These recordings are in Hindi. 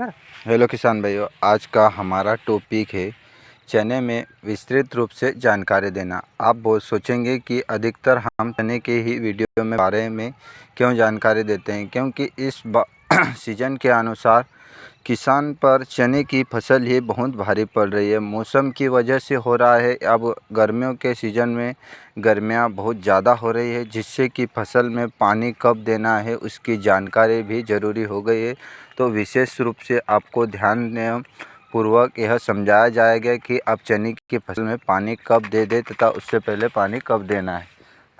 कर। हेलो किसान भाइयों, आज का हमारा टॉपिक है चने में विस्तृत रूप से जानकारी देना। आप बहुत सोचेंगे कि अधिकतर हम चने के ही वीडियो में बारे में क्यों जानकारी देते हैं, क्योंकि इस सीज़न के अनुसार किसान पर चने की फसल ही बहुत भारी पड़ रही है। मौसम की वजह से हो रहा है। अब गर्मियों के सीज़न में गर्मियाँ बहुत ज़्यादा हो रही है, जिससे कि फसल में पानी कब देना है उसकी जानकारी भी ज़रूरी हो गई है। तो विशेष रूप से आपको ध्यान पूर्वक यह समझाया जाएगा कि आप चने की फसल में पानी कब दे दें तथा उससे पहले पानी कब देना है,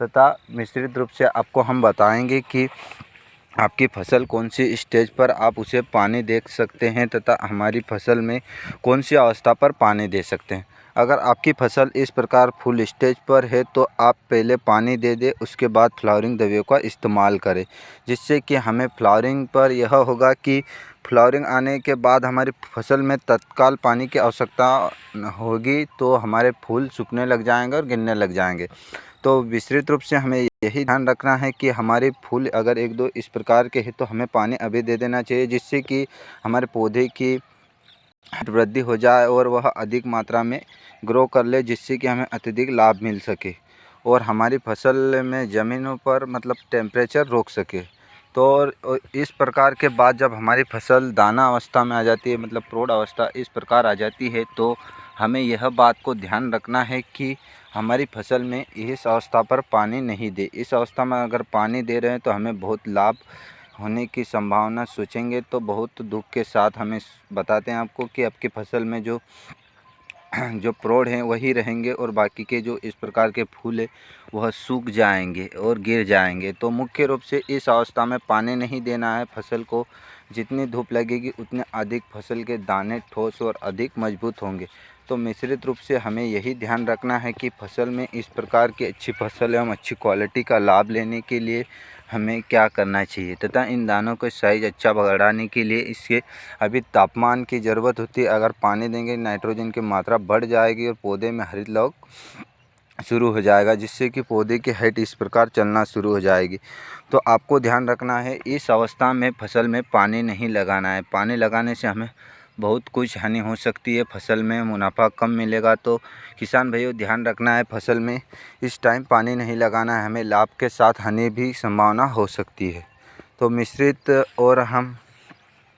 तथा मिश्रित रूप से आपको हम बताएंगे कि आपकी फसल कौन सी स्टेज पर आप उसे पानी दे सकते हैं तथा हमारी फसल में कौन सी अवस्था पर पानी दे सकते हैं। अगर आपकी फसल इस प्रकार फुल स्टेज पर है तो आप पहले पानी दे दें, उसके बाद फ्लावरिंग दवाइयों का इस्तेमाल करें, जिससे कि हमें फ्लावरिंग पर यह होगा कि फ्लावरिंग आने के बाद हमारी फसल में तत्काल पानी की आवश्यकता होगी तो हमारे फूल सूखने लग जाएंगे और गिरने लग जाएंगे। तो विस्तृत रूप से हमें यही ध्यान रखना है कि हमारे फूल अगर एक दो इस प्रकार के हैं तो हमें पानी अभी दे देना चाहिए, जिससे कि हमारे पौधे की वृद्धि हो जाए और वह अधिक मात्रा में ग्रो कर ले, जिससे कि हमें अत्यधिक लाभ मिल सके और हमारी फसल में ज़मीनों पर मतलब टेम्परेचर रोक सके। तो इस प्रकार के बाद जब हमारी फसल दाना अवस्था में आ जाती है, मतलब प्रौढ़ अवस्था इस प्रकार आ जाती है, तो हमें यह बात को ध्यान रखना है कि हमारी फसल में इस अवस्था पर पानी नहीं दे। इस अवस्था में अगर पानी दे रहे हैं तो हमें बहुत लाभ होने की संभावना सोचेंगे तो बहुत दुख के साथ हमें बताते हैं आपको कि आपकी फसल में जो प्रौढ़ हैं वही रहेंगे और बाकी के जो इस प्रकार के फूल है वह सूख जाएंगे और गिर जाएंगे। तो मुख्य रूप से इस अवस्था में पानी नहीं देना है फसल को। जितनी धूप लगेगी उतने अधिक फसल के दाने ठोस और अधिक मजबूत होंगे। तो मिश्रित रूप से हमें यही ध्यान रखना है कि फसल में इस प्रकार की अच्छी फसल एवं अच्छी क्वालिटी का लाभ लेने के लिए हमें क्या करना चाहिए तथा इन दानों का साइज़ अच्छा बढ़ाने के लिए इसके अभी तापमान की ज़रूरत होती है। अगर पानी देंगे नाइट्रोजन की मात्रा बढ़ जाएगी और पौधे में हरित लौक शुरू हो जाएगा, जिससे कि पौधे की हाइट इस प्रकार चलना शुरू हो जाएगी। तो आपको ध्यान रखना है इस अवस्था में फसल में पानी नहीं लगाना है। पानी लगाने से हमें बहुत कुछ हानि हो सकती है, फसल में मुनाफा कम मिलेगा। तो किसान भाइयों ध्यान रखना है, फसल में इस टाइम पानी नहीं लगाना है, हमें लाभ के साथ हानि भी संभावना हो सकती है। तो मिश्रित और हम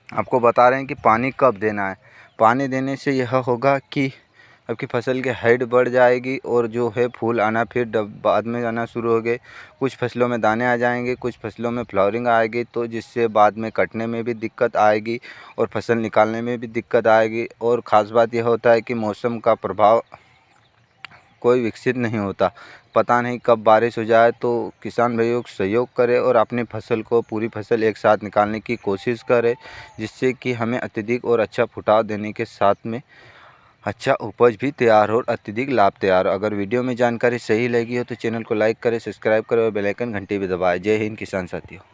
आपको बता रहे हैं कि पानी कब देना है। पानी देने से यह होगा कि आपकी फसल की हाइट बढ़ जाएगी और जो है फूल आना फिर बाद में आना शुरू हो गए। कुछ फसलों में दाने आ जाएंगे, कुछ फसलों में फ्लावरिंग आएगी, तो जिससे बाद में कटने में भी दिक्कत आएगी और फसल निकालने में भी दिक्कत आएगी। और ख़ास बात यह होता है कि मौसम का प्रभाव कोई विकसित नहीं होता, पता नहीं कब बारिश हो जाए। तो किसान भाइयों सहयोग करें और अपनी फसल को पूरी फसल एक साथ निकालने की कोशिश करें, जिससे कि हमें अत्यधिक और अच्छा फुटाव देने के साथ में अच्छा उपज भी तैयार हो और अत्यधिक लाभ तैयार हो। अगर वीडियो में जानकारी सही लगी हो तो चैनल को लाइक करें, सब्सक्राइब करें और बेल आइकन घंटी भी दबाएं। जय हिंद किसान साथियों।